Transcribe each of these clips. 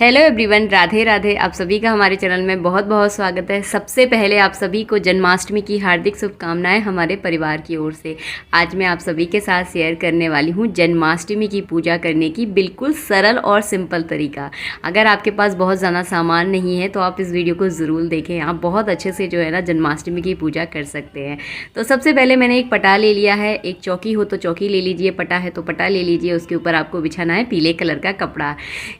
Hello everyone, Radhe Radhe. आप सभी का हमारे चैनल में बहुत बहुत स्वागत है। सबसे पहले आप सभी को जन्माष्टमी की हार्दिक शुभकामनाएं हमारे परिवार की ओर से। आज मैं आप सभी के साथ शेयर करने वाली हूं जन्माष्टमी की पूजा करने की बिल्कुल सरल और सिंपल तरीका। अगर आपके पास बहुत ज़्यादा सामान नहीं है तो आप इस वीडियो को ज़रूर देखें। आप बहुत अच्छे से जो है ना जन्माष्टमी की पूजा कर सकते हैं। तो सबसे पहले मैंने एक पटा ले लिया है। एक चौकी हो तो चौकी ले लीजिए, पटा है तो पटा ले लीजिए। उसके ऊपर आपको बिछाना है पीले कलर का कपड़ा।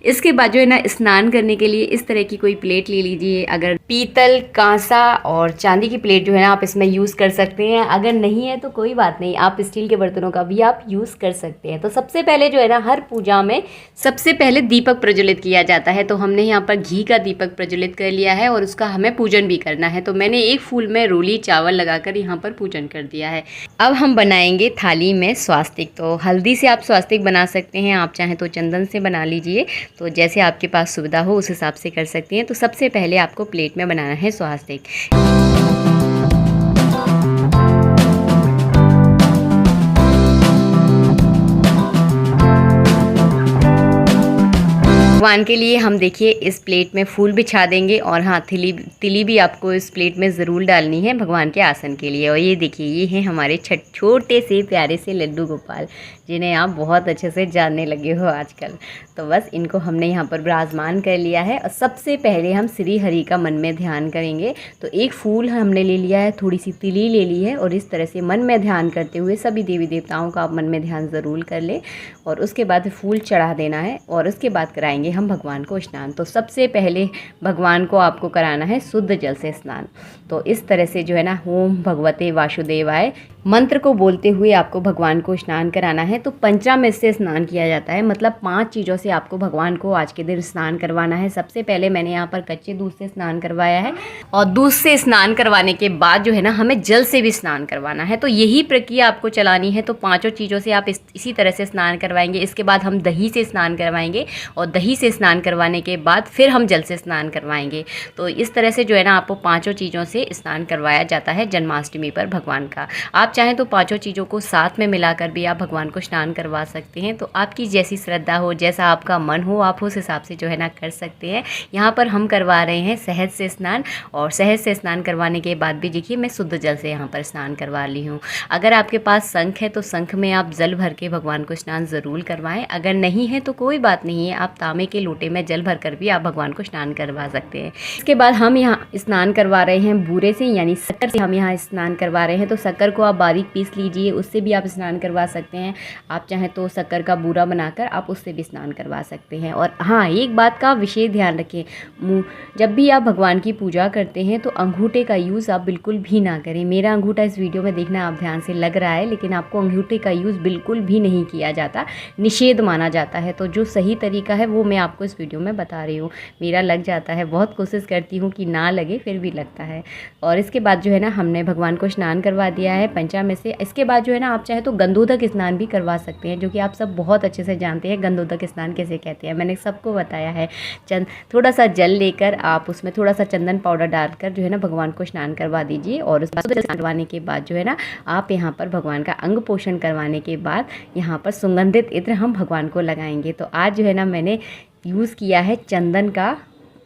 इसके बाद जो है ना स्नान करने के लिए इस तरह की कोई प्लेट ले लीजिए। अगर पीतल, कांसा और चांदी की प्लेट जो है ना आप इसमें यूज़ कर सकते हैं। अगर नहीं है तो कोई बात नहीं, आप स्टील के बर्तनों का भी आप यूज़ कर सकते हैं। तो सबसे पहले जो है ना हर पूजा में सबसे पहले दीपक प्रज्वलित किया जाता है। तो हमने यहाँ पर घी का दीपक प्रज्वलित कर लिया है और उसका हमें पूजन भी करना है। तो मैंने एक फूल में रोली चावल लगाकर यहाँ पर पूजन कर दिया है। अब हम बनाएंगे थाली में स्वास्तिक। तो हल्दी से आप स्वास्तिक बना सकते हैं, आप चाहें तो चंदन से बना लीजिए। तो जैसे आपके पास सुविधा हो उस हिसाब से कर सकती हैं। तो सबसे पहले आपको प्लेट में बनाना है स्वास्तिक। भगवान के लिए हम देखिए इस प्लेट में फूल बिछा देंगे और हाँ तिली भी आपको इस प्लेट में ज़रूर डालनी है भगवान के आसन के लिए। और ये देखिए ये हैं हमारे छोटे से प्यारे से लड्डू गोपाल, जिन्हें आप बहुत अच्छे से जानने लगे हो आजकल। तो बस इनको हमने यहाँ पर विराजमान कर लिया है। और सबसे पहले हम श्री हरि का मन में ध्यान करेंगे। तो एक फूल हमने ले लिया है, थोड़ी सी तिली ले ली है और इस तरह से मन में ध्यान करते हुए सभी देवी देवताओं का आप मन में ध्यान ज़रूर कर लें। और उसके बाद फूल चढ़ा देना है और उसके बाद कराएंगे हम भगवान को स्नान। तो सबसे पहले भगवान को आपको कराना है शुद्ध जल से स्नान। तो इस तरह से जो है ना ओम भगवते वासुदेवाय मंत्र को बोलते हुए आपको भगवान को स्नान कराना है। तो पंचामृत से स्नान किया जाता है, मतलब 5 चीज़ों से आपको भगवान को आज के दिन स्नान करवाना है। सबसे पहले मैंने यहाँ पर कच्चे दूध से स्नान करवाया है और दूध से स्नान करवाने के बाद जो है ना हमें जल से भी स्नान करवाना है। तो यही प्रक्रिया आपको चलानी है। तो 5 चीज़ों से आप इसी तरह से स्नान करवाएंगे। इसके बाद हम दही से स्नान करवाएंगे और दही से स्नान करवाने के बाद फिर हम जल से स्नान करवाएंगे। तो इस तरह से जो है ना आपको 5 चीज़ों से स्नान करवाया जाता है जन्माष्टमी पर भगवान का। आप चाहें तो 5 चीज़ों को साथ में मिलाकर भी आप भगवान को स्नान करवा सकते हैं। तो आपकी जैसी श्रद्धा हो, जैसा आपका मन हो, आप उस हिसाब से जो है ना कर सकते हैं। यहाँ पर हम करवा रहे हैं शहद से स्नान और शहद से स्नान करवाने के बाद भी देखिए मैं शुद्ध जल से यहाँ पर स्नान करवा ली हूँ। अगर आपके पास शंख है तो शंख में आप जल भर के भगवान को स्नान ज़रूर करवाएं। अगर नहीं है तो कोई बात नहीं है, आप तांबे के लोटे में जल भर कर भी आप भगवान को स्नान करवा सकते हैं। इसके बाद हम यहाँ स्नान करवा रहे हैं बूरे से, यानी शक्कर से हम यहाँ स्नान करवा रहे हैं। तो शक्कर को आप बारीक पीस लीजिए, उससे भी आप स्नान करवा सकते हैं। आप चाहें तो शक्कर का बूरा बनाकर आप उससे भी स्नान करवा सकते हैं। और हाँ, एक बात का विशेष ध्यान रखें, जब भी आप भगवान की पूजा करते हैं तो अंगूठे का यूज़ आप बिल्कुल भी ना करें। मेरा अंगूठा इस वीडियो में देखना आप ध्यान से लग रहा है, लेकिन आपको अंगूठे का यूज़ बिल्कुल भी नहीं किया जाता, निषेध माना जाता है। तो जो सही तरीका है वो मैं आपको इस वीडियो में बता रही हूँ। मेरा लग जाता है, बहुत कोशिश करती हूँ कि ना लगे, फिर भी लगता है। और इसके बाद जो है ना हमने भगवान को स्नान करवा दिया है पंचामृत से। इसके बाद जो है ना आप चाहे तो गंधोदक स्नान भी करवा सकते हैं, जो कि आप सब बहुत अच्छे से जानते हैं गंधोदक स्नान कैसे कहते हैं। मैंने सबको बताया है। थोड़ा सा जल लेकर आप उसमें थोड़ा सा चंदन पाउडर डालकर जो है ना भगवान को स्नान करवा दीजिए। और उस स्नान करवाने के बाद जो है ना आप यहाँ पर भगवान का अंग पोषण करवाने के बाद यहाँ पर सुगंधित इत्र हम भगवान को लगाएंगे। तो आज जो है ना मैंने यूज़ किया है चंदन का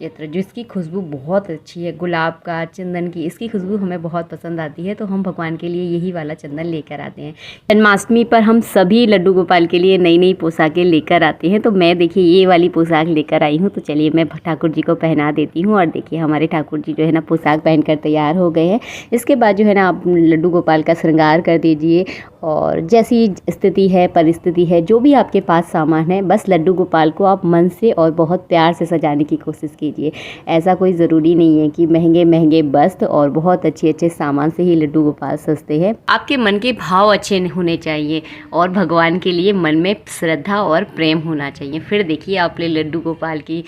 इत्र, जिसकी खुशबू बहुत अच्छी है, गुलाब का, चंदन की, इसकी खुशबू हमें बहुत पसंद आती है। तो हम भगवान के लिए यही वाला चंदन लेकर आते हैं। जन्माष्टमी पर हम सभी लड्डू गोपाल के लिए नई नई पोशाकें लेकर आते हैं। तो मैं देखिए ये वाली पोशाक लेकर आई हूँ। तो चलिए मैं ठाकुर जी को पहना देती हूँ। और देखिए हमारे ठाकुर जी जो है ना पोशाक पहनकर तैयार हो गए हैं। इसके बाद जो है ना आप लड्डू गोपाल का श्रृंगार कर दीजिए और जैसी स्थिति है, परिस्थिति है, जो भी आपके पास सामान है, बस लड्डू गोपाल को आप मन से और बहुत प्यार से सजाने की कोशिश कीजिए। ऐसा कोई ज़रूरी नहीं है कि महंगे महंगे वस्त्र और बहुत अच्छे अच्छे सामान से ही लड्डू गोपाल सजते हैं। आपके मन के भाव अच्छे होने चाहिए और भगवान के लिए मन में श्रद्धा और प्रेम होना चाहिए। फिर देखिए आपने लड्डू गोपाल की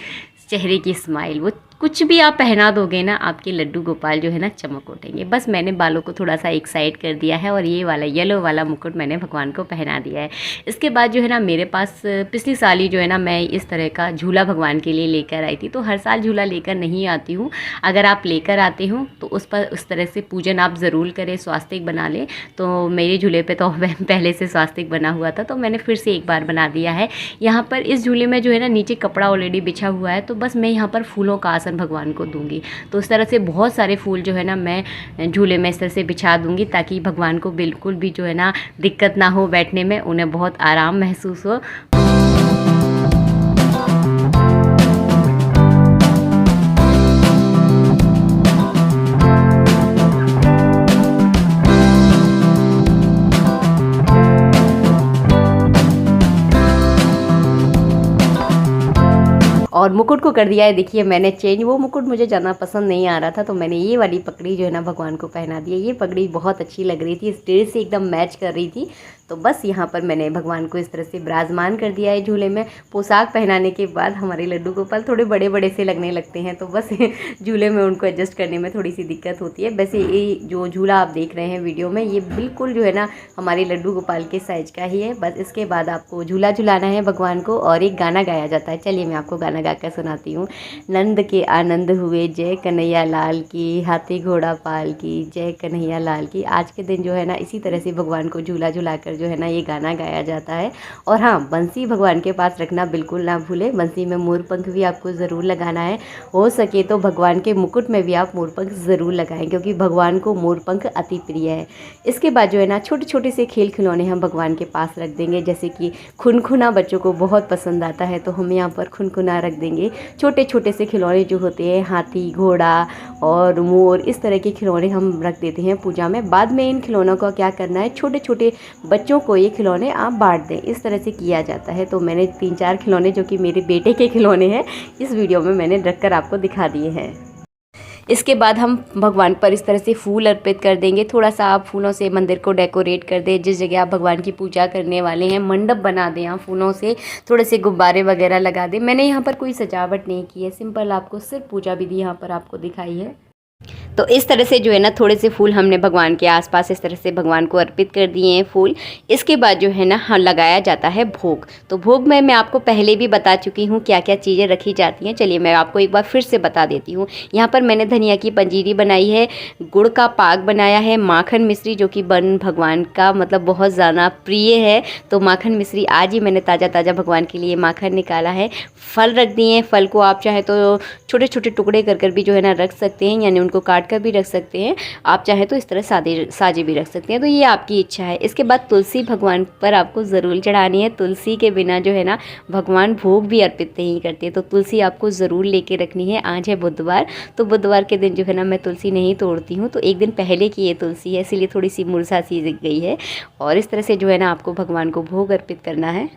चेहरे की स्माइल, वो कुछ भी आप पहना दोगे ना, आपके लड्डू गोपाल जो है ना चमक उठेंगे। बस मैंने बालों को थोड़ा सा एक साइड कर दिया है और ये वाला येलो वाला मुकुट मैंने भगवान को पहना दिया है। इसके बाद जो है ना मेरे पास पिछली साल ही जो है ना मैं इस तरह का झूला भगवान के लिए लेकर आई थी। तो हर साल झूला लेकर नहीं आती हूँ, अगर आप लेकर आते हो तो उस पर उस तरह से पूजन आप ज़रूर करें, स्वास्तिक बना लें। तो मेरे झूले पे तो पहले से स्वास्तिक बना हुआ था, तो मैंने फिर से एक बार बना दिया है। यहाँ पर इस झूले में जो है ना नीचे कपड़ा ऑलरेडी बिछा हुआ है, तो बस मैं यहाँ पर फूलों का आसन भगवान को दूंगी। तो इस तरह से बहुत सारे फूल जो है ना मैं झूले में इस तरह से बिछा दूंगी, ताकि भगवान को बिल्कुल भी जो है ना दिक्कत ना हो बैठने में, उन्हें बहुत आराम महसूस हो। और मुकुट को कर दिया है, देखिए मैंने चेंज। वो मुकुट मुझे ज़्यादा पसंद नहीं आ रहा था, तो मैंने ये वाली पगड़ी जो है ना भगवान को पहना दी है। ये पगड़ी बहुत अच्छी लग रही थी, इस ड्रेस से एकदम मैच कर रही थी। तो बस यहाँ पर मैंने भगवान को इस तरह से विराजमान कर दिया है झूले में। पोशाक पहनाने के बाद हमारे लड्डू गोपाल थोड़े बड़े बड़े से लगने लगते हैं, तो बस झूले में उनको एडजस्ट करने में थोड़ी सी दिक्कत होती है। वैसे ये जो झूला आप देख रहे हैं वीडियो में, ये बिल्कुल जो है ना हमारे लड्डू गोपाल के साइज का ही है। बस इसके बाद आपको झूला झुलाना है भगवान को, और एक गाना गाया जाता है। चलिए मैं आपको गाना गा कर सुनाती हूँ। नंद के आनंद हुए, जय कन्हैया लाल की, हाथी घोड़ा पाल की, जय कन्हैया लाल की। आज के दिन जो है ना इसी तरह से भगवान को झूला झुलाकर जो है ना ये गाना गाया जाता है। और हाँ, बंसी भगवान के पास रखना बिल्कुल ना भूलें। बंसी में मोर पंख भी आपको ज़रूर लगाना है। हो सके तो भगवान के मुकुट में भी आप मोर पंख ज़रूर लगाएं, क्योंकि भगवान को मोर पंख अति प्रिय है। इसके बाद जो है ना छोटे छोटे से खेल खिलौने हम भगवान के पास रख देंगे, जैसे कि खुनखुना बच्चों को बहुत पसंद आता है, तो हम यहाँ पर खुनखुना रख देंगे। छोटे छोटे से खिलौने जो होते हैं, हाथी घोड़ा और मोर, इस तरह के खिलौने हम रख देते हैं पूजा में। बाद में इन खिलौनों का क्या करना है, छोटे छोटे बच्चों को ये खिलौने आप बांट दें, इस तरह से किया जाता है। तो मैंने 3-4 खिलौने जो कि मेरे बेटे के खिलौने हैं इस वीडियो में मैंने रखकर आपको दिखा दिए हैं। इसके बाद हम भगवान पर इस तरह से फूल अर्पित कर देंगे। थोड़ा सा आप फूलों से मंदिर को डेकोरेट कर दें। जिस जगह आप भगवान की पूजा करने वाले हैं मंडप बना दें, आप फूलों से थोड़े से गुब्बारे वगैरह लगा दें। मैंने यहाँ पर कोई सजावट नहीं की है, सिंपल आपको सिर्फ पूजा विधि यहाँ पर आपको दिखाई है। तो इस तरह से जो है ना थोड़े से फूल हमने भगवान के आसपास इस तरह से भगवान को अर्पित कर दिए हैं फूल। इसके बाद जो है ना हाँ लगाया जाता है भोग। तो भोग में मैं आपको पहले भी बता चुकी हूँ क्या क्या चीज़ें रखी जाती हैं। चलिए मैं आपको एक बार फिर से बता देती हूँ। यहाँ पर मैंने धनिया की पंजीरी बनाई है, गुड़ का पाक बनाया है, माखन मिश्री जो कि बन भगवान का मतलब बहुत ज़्यादा प्रिय है, तो माखन मिश्री आज ही मैंने ताज़ा ताज़ा भगवान के लिए माखन निकाला है। फल रख दिए हैं, फल को आप चाहे तो छोटे छोटे टुकड़े कर भी जो है ना रख सकते हैं, यानी उनको काट कर भी रख सकते हैं। आप चाहे तो इस तरह साजे भी रख सकते हैं, तो ये आपकी इच्छा है। इसके बाद तुलसी भगवान पर आपको ज़रूर चढ़ानी है। तुलसी के बिना जो है ना भगवान भोग भी अर्पित नहीं करते, तो तुलसी आपको ज़रूर लेके रखनी है। आज है बुधवार, तो बुधवार के दिन जो है ना मैं तुलसी नहीं तोड़ती हूँ, तो एक दिन पहले की ये तुलसी है, इसलिए थोड़ी सी मुरझा सी गई है। और इस तरह से जो है ना आपको भगवान को भोग अर्पित करना है।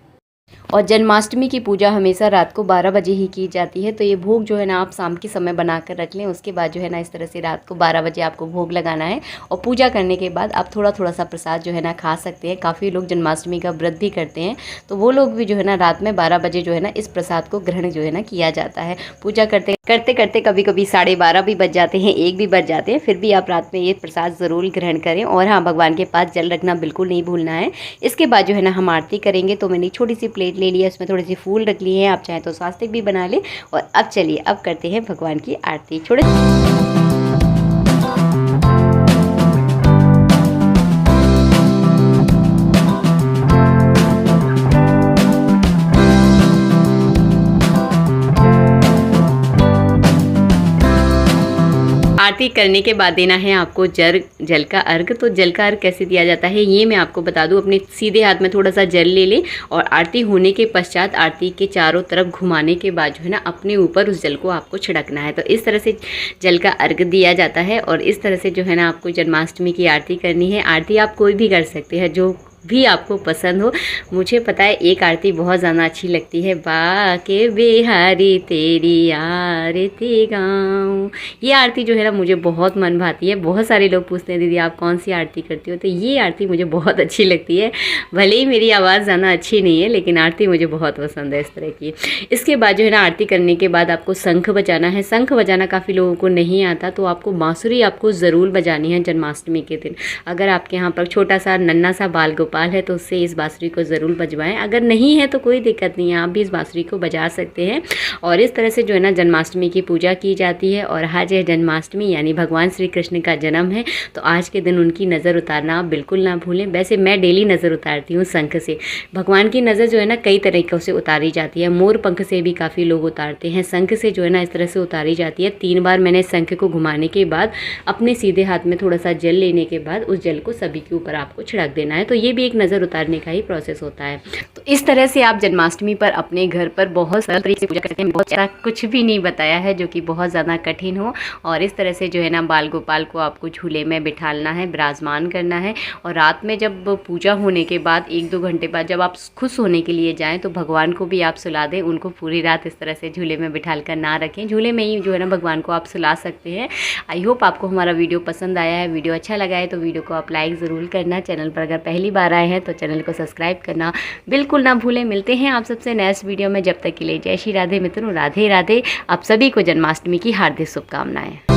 और जन्माष्टमी की पूजा हमेशा रात को 12 बजे ही की जाती है, तो ये भोग जो है ना आप शाम के समय बना कर रख लें। उसके बाद जो है ना इस तरह से रात को 12 बजे आपको भोग लगाना है। और पूजा करने के बाद आप थोड़ा थोड़ा सा प्रसाद जो है ना खा सकते हैं। काफ़ी लोग जन्माष्टमी का व्रत भी करते हैं, तो वो लोग भी जो है ना रात में 12 बजे जो है ना इस प्रसाद को ग्रहण जो है ना किया जाता है। पूजा करते करते कभी कभी 12:30 भी बज जाते हैं, 1 भी बज जाते हैं, फिर भी आप रात में ये प्रसाद ज़रूर ग्रहण करें। और हाँ, भगवान के पास जल रखना बिल्कुल नहीं भूलना है। इसके बाद जो है ना हम आरती करेंगे। तो मैंने छोटी सी प्लेट ले लिया, उसमें थोड़े से फूल रख लिए हैं, आप चाहें तो स्वास्तिक भी बना लें। और अब चलिए अब करते हैं भगवान की आरती। छोड़े आरती करने के बाद देना है आपको जल का अर्घ। तो जल का अर्घ कैसे दिया जाता है ये मैं आपको बता दूं। अपने सीधे हाथ में थोड़ा सा जल ले लें और आरती होने के पश्चात आरती के चारों तरफ घुमाने के बाद जो है ना अपने ऊपर उस जल को आपको छिड़कना है। तो इस तरह से जल का अर्घ दिया जाता है। और इस तरह से जो है ना आपको जन्माष्टमी की आरती करनी है। आरती आप कोई भी कर सकते हैं, जो भी आपको पसंद हो। मुझे पता है एक आरती बहुत ज़्यादा अच्छी लगती है, बाके बिहारी तेरी आरती गाऊं। ये आरती जो है ना मुझे बहुत मन भाती है। बहुत सारे लोग पूछते हैं दीदी आप कौन सी आरती करती हो, तो ये आरती मुझे बहुत अच्छी लगती है। भले ही मेरी आवाज़ ज़्यादा अच्छी नहीं है लेकिन आरती मुझे बहुत पसंद है इस तरह की। इसके बाद जो है ना आरती करने के बाद आपको शंख बजाना है। शंख बजाना काफ़ी लोगों को नहीं आता, तो आपको बांसुरी आपको ज़रूर बजानी है जन्माष्टमी के दिन। अगर आपके यहाँ पर छोटा सा नन्ना सा बाल गोपाल है तो उससे इस बांसुरी को ज़रूर बजवाएं। अगर नहीं है तो कोई दिक्कत नहीं है, आप भी इस बांसुरी को बजा सकते हैं। और इस तरह से जो है ना जन्माष्टमी की पूजा की जाती है। और आज है जन्माष्टमी यानी भगवान श्री कृष्ण का जन्म है, तो आज के दिन उनकी नज़र उतारना आप बिल्कुल ना भूलें। वैसे मैं डेली नज़र उतारती हूँ शंख से। भगवान की नज़र जो है ना कई तरीक़ों से उतारी जाती है। मोर पंख से भी काफ़ी लोग उतारते हैं, शंख से जो है ना इस तरह से उतारी जाती है। 3 बार मैंने शंख को घुमाने के बाद अपने सीधे हाथ में थोड़ा सा जल लेने के बाद उस जल को सभी के ऊपर आपको छिड़क देना है। तो ये भी एक नज़र उतारने का ही प्रोसेस होता है। तो इस तरह से आप जन्माष्टमी पर अपने घर पर बहुत सरल तरीके से पूजा करते हैं। बहुत ज़्यादा कुछ भी नहीं बताया है जो कि बहुत ज़्यादा कठिन हो। और इस तरह से जो है ना बाल गोपाल को आपको झूले में बिठाना है, विराजमान करना है। और रात में जब पूजा होने के बाद 1-2 घंटे बाद जब आप खुश होने के लिए जाएँ तो भगवान को भी आप सुला दें। उनको पूरी रात इस तरह से झूले में बिठाल कर ना रखें, झूले में ही जो है ना भगवान को आप सुला सकते हैं। आई होप आपको हमारा वीडियो पसंद आया है। वीडियो अच्छा लगा है तो वीडियो को आप लाइक ज़रूर करना। चैनल पर अगर पहली बार आए हैं तो चैनल को सब्सक्राइब करना बिल्कुल ना भूलें। मिलते हैं आप सबसे नेक्स्ट वीडियो में, जब तक के लिए जय श्री राधे मित्रों, राधे राधे। आप सभी को जन्माष्टमी की हार्दिक शुभकामनाएं।